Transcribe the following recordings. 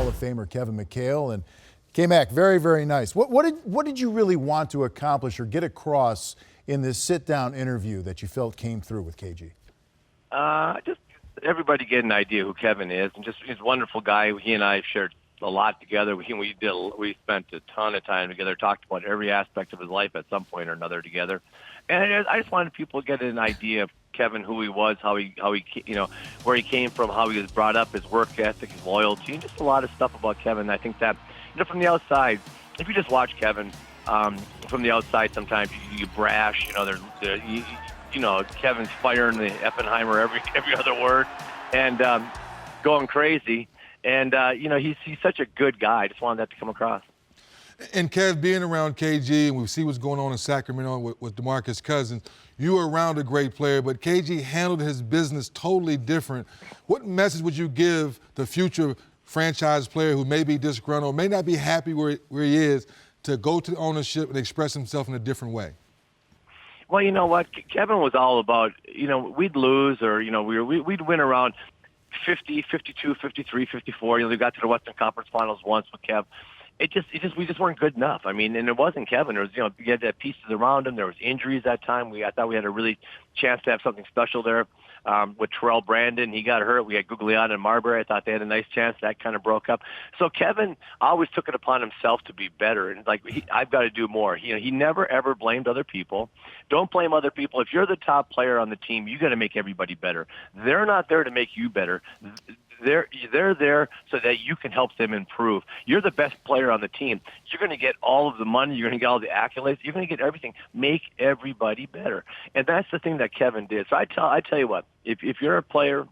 Hall of Famer Kevin McHale. And K-Mac, very, very nice. What did you really want to accomplish or get across in this sit-down interview that you felt came through with KG? Just everybody get an idea who Kevin is, and just he's a wonderful guy. He and I have shared a lot together. We spent a ton of time together, talked about every aspect of his life at some point or another together. And I just wanted people to get an idea of Kevin, who he was, how he where he came from, how he was brought up, his work ethic, his loyalty, and just a lot of stuff about Kevin. I think that, from the outside, if you just watch Kevin from the outside, sometimes you brash. Kevin's firing the Oppenheimer every other word, and going crazy. And he's such a good guy. I just wanted that to come across. And Kev, being around KG, and we see what's going on in Sacramento with DeMarcus Cousins, you were around a great player, but KG handled his business totally different. What message would you give the future franchise player who may be disgruntled, may not be happy where he is, to go to ownership and express himself in a different way? Well, you know what? Kevin was all about, we'd lose or, we'd win around 50, 52, 53, 54. We got to the Western Conference Finals once with Kev. We just weren't good enough. I mean, and it wasn't Kevin. There was, you had that pieces around him. There was injuries that time. I thought we had a really chance to have something special there with Terrell Brandon. He got hurt. We had Gugliotta and Marbury. I thought they had a nice chance. That kind of broke up. So Kevin always took it upon himself to be better. And I've got to do more. He never ever blamed other people. Don't blame other people. If you're the top player on the team, you got to make everybody better. They're not there to make you better. They're there so that you can help them improve. You're the best player on the team. You're going to get all of the money. You're going to get all the accolades. You're going to get everything. Make everybody better. And that's the thing that Kevin did. So I tell you what, if you're a player,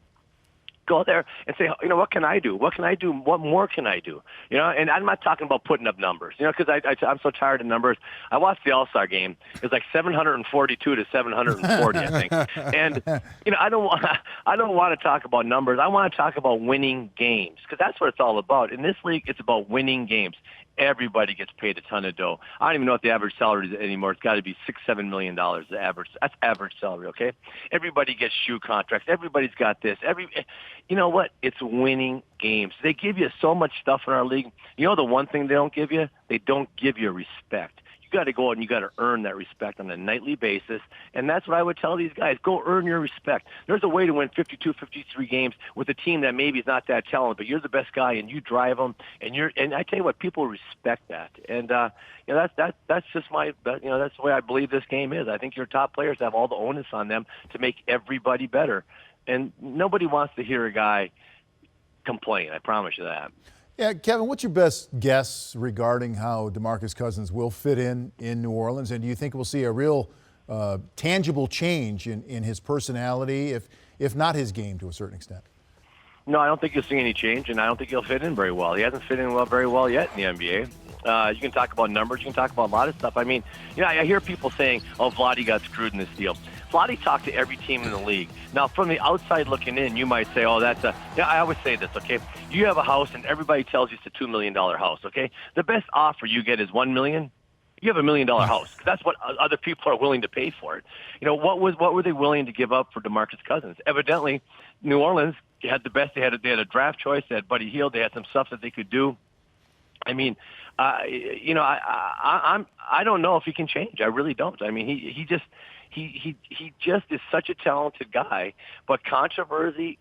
go there and say, what can I do? What can I do? What more can I do? And I'm not talking about putting up numbers, because I'm so tired of numbers. I watched the All-Star game. It was like 742 to 740, I think. And, I don't want to talk about numbers. I want to talk about winning games, because that's what it's all about. In this league, it's about winning games. Everybody gets paid a ton of dough. I don't even know what the average salary is anymore. It's got to be $6-7 million. The average. That's average salary. Okay. Everybody gets shoe contracts. Everybody's got this. You know what? It's winning games. They give you so much stuff in our league. The one thing they don't give you? They don't give you respect. You got to go out and you got to earn that respect on a nightly basis. And that's what I would tell these guys. Go earn your respect. There's a way to win 52, 53 games with a team that maybe is not that talented, but you're the best guy and you drive them. And I tell you what, people respect that. And that's just that's the way I believe this game is. I think your top players have all the onus on them to make everybody better. And nobody wants to hear a guy complain. I promise you that. Yeah, Kevin, what's your best guess regarding how DeMarcus Cousins will fit in New Orleans? And do you think we'll see a real tangible change in his personality, if not his game to a certain extent? No, I don't think you'll see any change, and I don't think he'll fit in very well. He hasn't fit in very well yet in the NBA. You can talk about numbers. You can talk about a lot of stuff. I mean, I hear people saying, Vlade got screwed in this deal. Vlade talked to every team in the league. Now, from the outside looking in, you might say, I always say this, okay? You have a house, and everybody tells you it's a $2 million house, okay? The best offer you get is $1 million. You have $1 million house. That's what other people are willing to pay for it. What were they willing to give up for DeMarcus Cousins? Evidently, New Orleans had the best. They had a draft choice. They had Buddy Hield. They had some stuff that they could do. I mean, I don't know if he can change. I really don't. I mean, he just is such a talented guy, but controversy,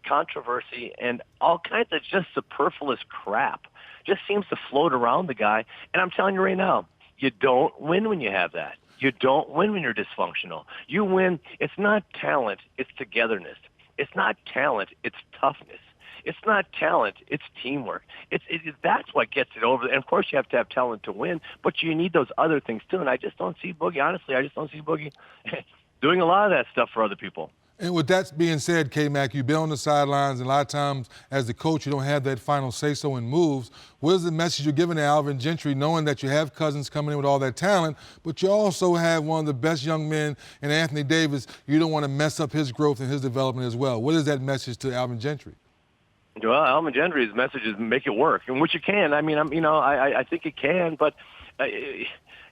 and all kinds of just superfluous crap just seems to float around the guy. And I'm telling you right now, you don't win when you have that. You don't win when you're dysfunctional. You win. It's not talent. It's togetherness. It's not talent. It's toughness. It's not talent. It's teamwork. That's what gets it over. And, of course, you have to have talent to win, but you need those other things, too. And I just don't see Boogie. Honestly, I just don't see Boogie doing a lot of that stuff for other people. And with that being said, K-Mac, you've been on the sidelines, and a lot of times as the coach, you don't have that final say-so in moves. What is the message you're giving to Alvin Gentry, knowing that you have Cousins coming in with all that talent, but you also have one of the best young men in Anthony Davis? You don't want to mess up his growth and his development as well. What is that message to Alvin Gentry? Well, Alvin Gentry's message is make it work, and which it can. I mean, I think it can, but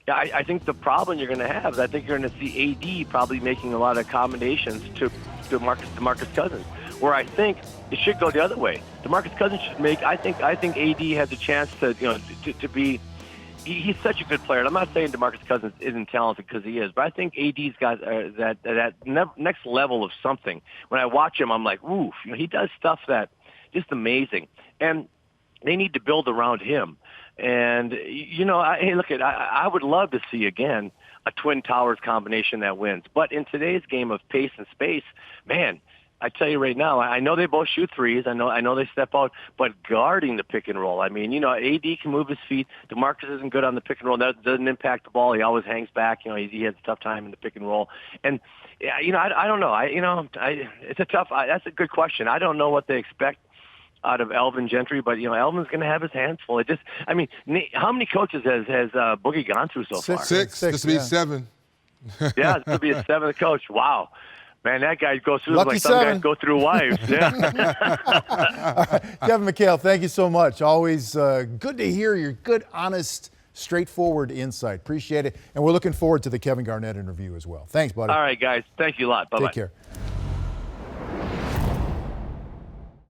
I think the problem you're going to have is I think you're going to see AD probably making a lot of accommodations to DeMarcus Cousins. where I think it should go the other way. DeMarcus Cousins should make. I think AD has a chance to to be. He's such a good player. I'm not saying DeMarcus Cousins isn't talented, because he is, but I think AD's got that next level of something. When I watch him, I'm like, oof, he does stuff that just amazing, and they need to build around him. And I would love to see again a Twin Towers combination that wins. But in today's game of pace and space, man, I tell you right now, I know they both shoot threes. I know they step out, but guarding the pick and roll. I mean, AD can move his feet. DeMarcus isn't good on the pick and roll. That doesn't impact the ball. He always hangs back. He has a tough time in the pick and roll. And I don't know. It's a tough. That's a good question. I don't know what they expect out of Elvin Gentry, but Elvin's going to have his hands full. How many coaches has Boogie gone through so far? Six. This will be 7. Yeah, this will be his 7th coach. Wow. Man, that guy goes through Lucky like some 7. guys go through wives. Yeah. Kevin McHale, thank you so much. Always good to hear your good, honest, straightforward insight. Appreciate it. And we're looking forward to the Kevin Garnett interview as well. Thanks, buddy. All right, guys. Thank you a lot. Bye-bye. Take care.